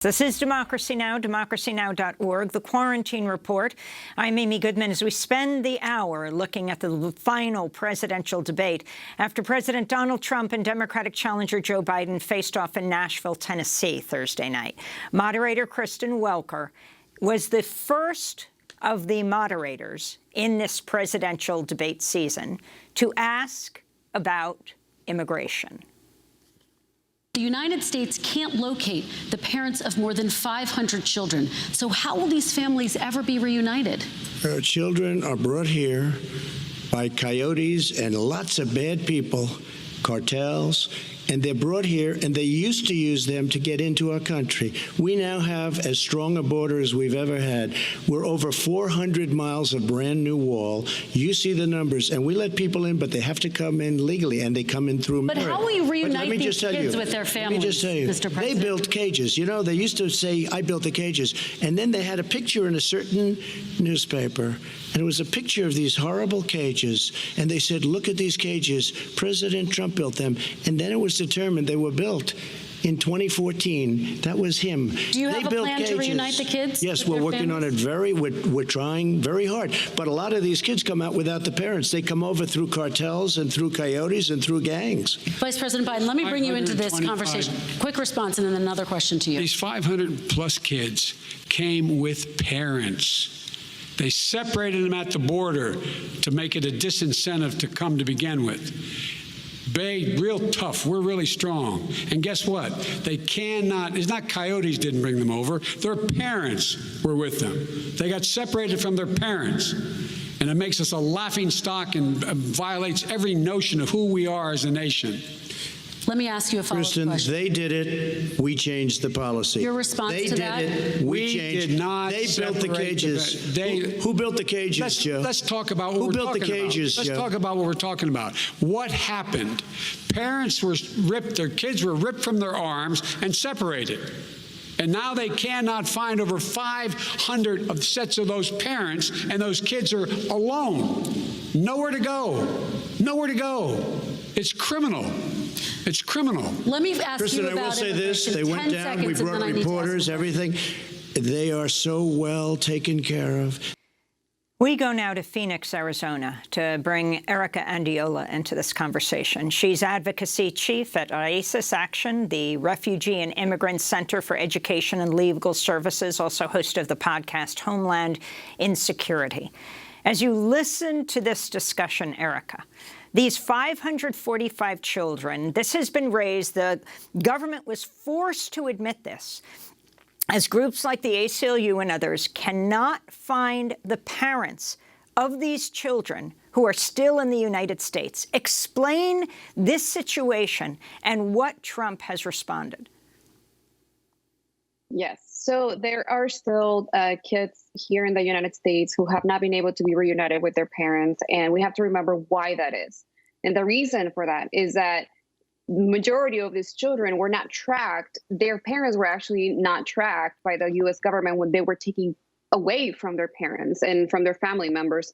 This is Democracy Now!, democracynow.org, the Quarantine Report. I'm Amy Goodman as we spend the hour looking at the final presidential debate after President Donald Trump and Democratic challenger Joe Biden faced off in Nashville, Tennessee, Thursday night. Moderator Kristen Welker was the first of the moderators in this presidential debate season to ask about immigration. The United States can't locate the parents of more than 500 children. So how will these families ever be reunited? Children are brought here by coyotes and lots of bad people, cartels, and they're brought here, and they used to use them to get into our country. We now have as strong a border as we've ever had. We're over 400 miles of brand new wall. You see the numbers, and we let people in, but they have to come in legally, and they come in through merit. But how will you reunite these kids with their families, Let me just tell you, Mr. President? they built cages. You know, they used to say, I built the cages, and then they had a picture in a certain newspaper, and it was a picture of these horrible cages, and they said, look at these cages. President Trump built them, and then it was determined they were built in 2014. That was him. Do you have a plan to reunite the kids? Yes, we're working on it we're trying very hard. But a lot of these kids come out without the parents. They come over through cartels and through coyotes and through gangs. Vice President Biden, let me bring you into this conversation. Quick response and then another question to you. These 500 plus kids came with parents. They separated them at the border to make it a disincentive to come to begin with. Real tough. We're really strong. And guess what? They cannot, it's not coyotes didn't bring them over. Their parents were with them. They got separated from their parents. And it makes us a laughing stock and violates every notion of who we are as a nation. Let me ask you a follow-up question. Kristen, they did it. We changed the policy. Your response to that? They did it. We changed. Did not. They built the cages. Who built the cages, Joe? Let's talk about what Who we're built the talking cages, about. Joe? Let's talk about what we're talking about. What happened? Parents were ripped. Their kids were ripped from their arms and separated. And now they cannot find over 500 of sets of those parents, and those kids are alone. Nowhere to go. Nowhere to go. It's criminal. It's criminal. Let me ask Kristen, you about I will say this. immigration. They went down. We brought reporters, everything. They are so well taken care of. We go now to Phoenix, Arizona, to bring Erika Andiola into this conversation. She's advocacy chief at RAICES Action, the Refugee and Immigrant Center for Education and Legal Services, also host of the podcast Homeland Insecurity. As you listen to this discussion, Erika, these 545 children, this has been raised, the government was forced to admit this, as groups like the ACLU and others cannot find the parents of these children who are still in the United States. Explain this situation and what Trump has responded. Yes. So there are still kids here in the United States who have not been able to be reunited with their parents. And we have to remember why that is. And the reason for that is that majority of these children were not tracked. Their parents were actually not tracked by the U.S. government when they were taken away from their parents and from their family members.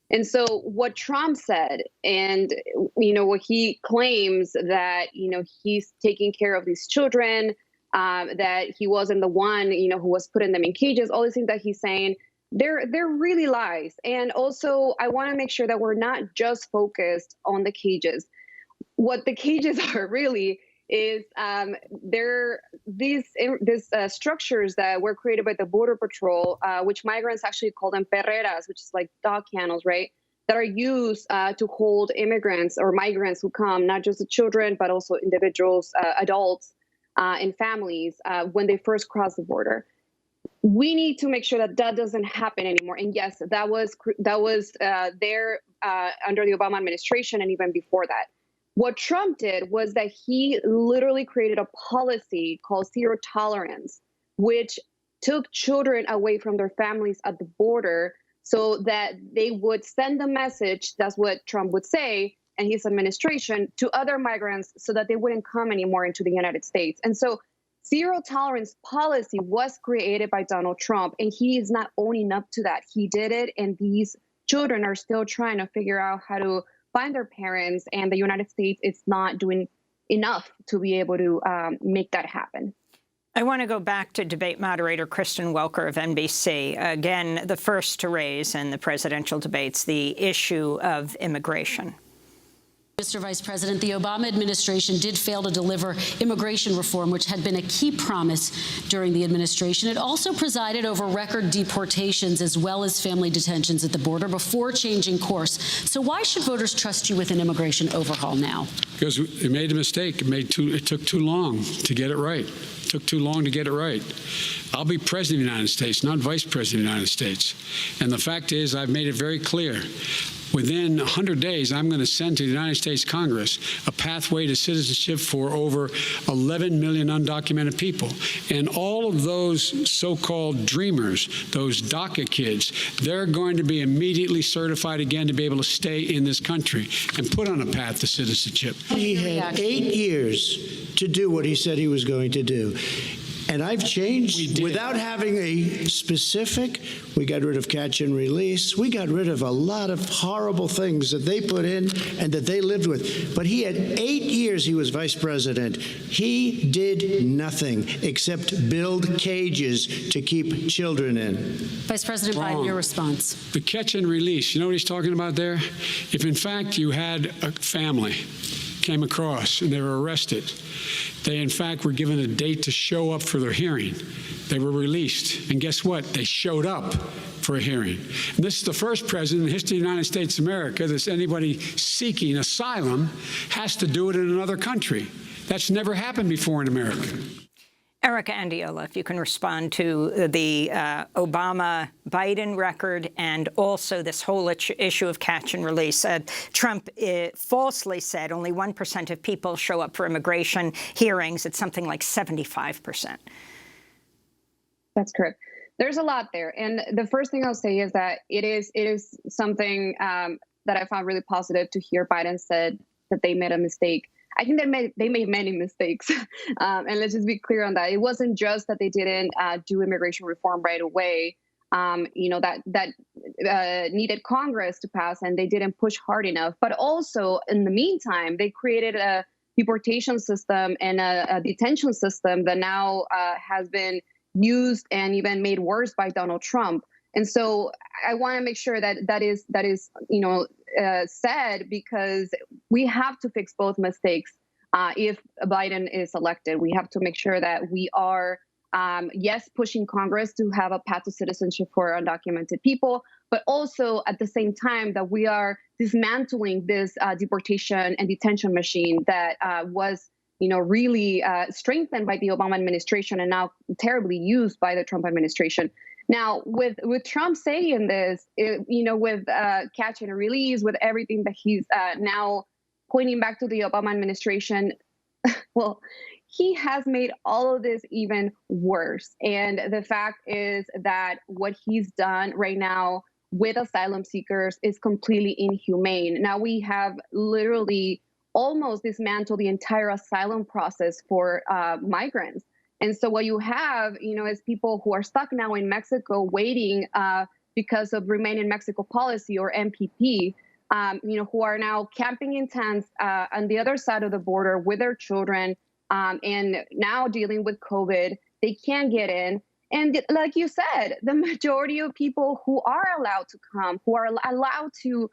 And so what Trump said, and, what he claims that, he's taking care of these children, that he wasn't the one, who was putting them in cages, all these things that he's saying, they're really lies. And also, I want to make sure that we're not just focused on the cages. What the cages are really is they're these structures that were created by the Border Patrol, which migrants actually call them perreras, which is like dog kennels, right? That are used to hold immigrants or migrants who come, not just the children, but also individuals, adults, and families when they first cross the border. We need to make sure that that doesn't happen anymore. And yes, that was there under the Obama administration and even before that. What Trump did was that he literally created a policy called zero tolerance, which took children away from their families at the border so that they would send a message, that's what Trump would say, and his administration, to other migrants so that they wouldn't come anymore into the United States. And so zero tolerance policy was created by Donald Trump, and he is not owning up to that. He did it, and these children are still trying to figure out how to find their parents, and the United States is not doing enough to be able to make that happen. I want to go back to debate moderator Kristen Welker of NBC. Again, the first to raise in the presidential debates the issue of immigration. Mr. Vice President, the Obama administration did fail to deliver immigration reform, which had been a key promise during the administration. It also presided over record deportations as well as family detentions at the border before changing course. So why should voters trust you with an immigration overhaul now? Because it made a mistake. It took too long to get it right. It took too long to get it right. I'll be president of the United States, not vice president of the United States. And the fact is, I've made it very clear. Within 100 days, I'm going to send to the United States Congress a pathway to citizenship for over 11 million undocumented people. And all of those so-called dreamers, those DACA kids, they're going to be immediately certified again to be able to stay in this country and put on a path to citizenship. He had 8 years to do what he said he was going to do. And I've changed without having a specific. We got rid of catch and release. We got rid of a lot of horrible things that they put in and that they lived with. But he had 8 years he was vice president. He did nothing except build cages to keep children in. Vice President Biden, your response. The catch and release, you know what he's talking about there? If in fact you had a family came across and they were arrested, they, in fact, were given a date to show up for their hearing. They were released. And guess what? They showed up for a hearing. And this is the first president in the history of the United States of America that anybody seeking asylum has to do it in another country. That's never happened before in America. Erika Andiola, if you can respond to the Obama-Biden record and also this whole issue of catch and release. Trump falsely said only 1% of people show up for immigration hearings. It's something like 75%. That's correct. There's a lot there. And the first thing I'll say is that it is something that I found really positive to hear Biden said that they made a mistake. I think they made many mistakes. And let's just be clear on that. It wasn't just that they didn't do immigration reform right away, that needed Congress to pass, and they didn't push hard enough. But also, in the meantime, they created a deportation system and a detention system that now has been used and even made worse by Donald Trump. And so I want to make sure that is said, because we have to fix both mistakes. If Biden is elected, we have to make sure that we are, yes, pushing Congress to have a path to citizenship for undocumented people, but also at the same time that we are dismantling this deportation and detention machine that was, really strengthened by the Obama administration and now terribly used by the Trump administration. Now, with Trump saying this, with catch and release, with everything that he's now pointing back to the Obama administration, well, he has made all of this even worse. And the fact is that what he's done right now with asylum seekers is completely inhumane. Now we have literally almost dismantled the entire asylum process for migrants. And so what you have, is people who are stuck now in Mexico waiting because of Remain in Mexico policy, or MPP, who are now camping in tents on the other side of the border with their children, and now dealing with COVID. They can't get in. And like you said, the majority of people who are allowed to come, who are allowed to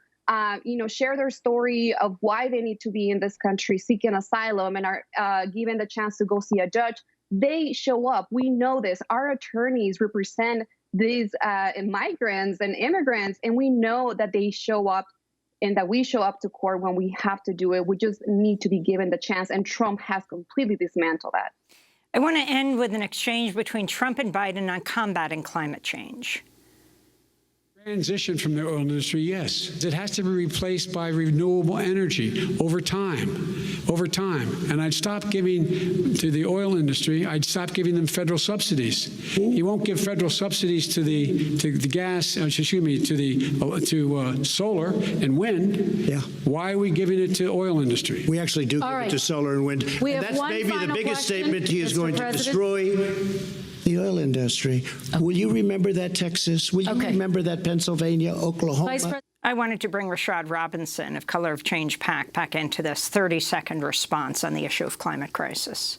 share their story of why they need to be in this country seeking asylum and are given the chance to go see a judge, they show up. We know this. Our attorneys represent these migrants and immigrants, and we know that they show up and that we show up to court when we have to do it. We just need to be given the chance, and Trump has completely dismantled that. I want to end with an exchange between Trump and Biden on combating climate change. Transition from the oil industry, yes. It has to be replaced by renewable energy over time. And I'd stop giving to the oil industry, I'd stop giving them federal subsidies. You won't give federal subsidies to the gas, to solar and wind. Yeah. Why are we giving it to oil industry? We actually do give it to solar and wind. We have and that's one maybe the biggest statement he is going to destroy the oil industry. Okay. Will you remember that, Texas? Will you remember that, Pennsylvania, Oklahoma? I wanted to bring Rashad Robinson of Color of Change PAC back into this 30-second response on the issue of climate crisis.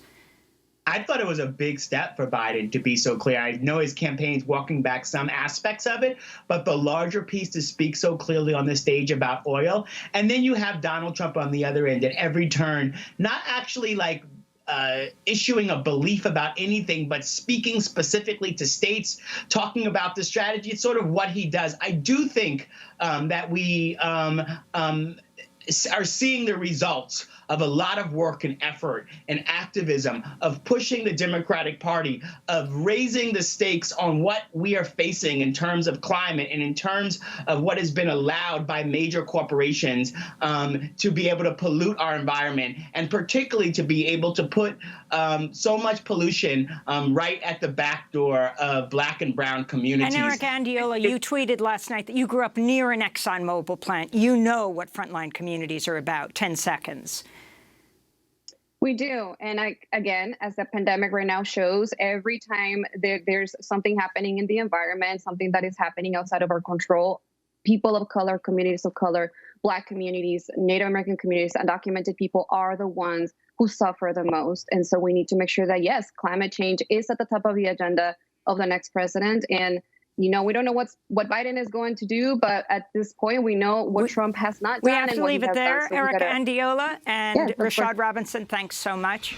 I thought it was a big step for Biden to be so clear. I know his campaign's walking back some aspects of it, but the larger piece to speak so clearly on the stage about oil. And then you have Donald Trump on the other end at every turn, not actually like issuing a belief about anything, but speaking specifically to states, talking about the strategy. It's sort of what he does. I do think that we are seeing the results of a lot of work and effort and activism, of pushing the Democratic Party, of raising the stakes on what we are facing in terms of climate and in terms of what has been allowed by major corporations to be able to pollute our environment, and particularly to be able to put so much pollution right at the back door of Black and brown communities. And Erika Andiola, you tweeted last night that you grew up near an ExxonMobil plant. You know what frontline communities are about. 10 seconds. We do. And again, as the pandemic right now shows, every time there's something happening in the environment, something that is happening outside of our control, people of color, communities of color, Black communities, Native American communities, undocumented people are the ones who suffer the most. And so we need to make sure that, yes, climate change is at the top of the agenda of the next president. And you know, we don't know what Biden is going to do, but at this point, we know what Trump has not done. We have to leave it there. Erika Andiola and Rashad Robinson, thanks so much.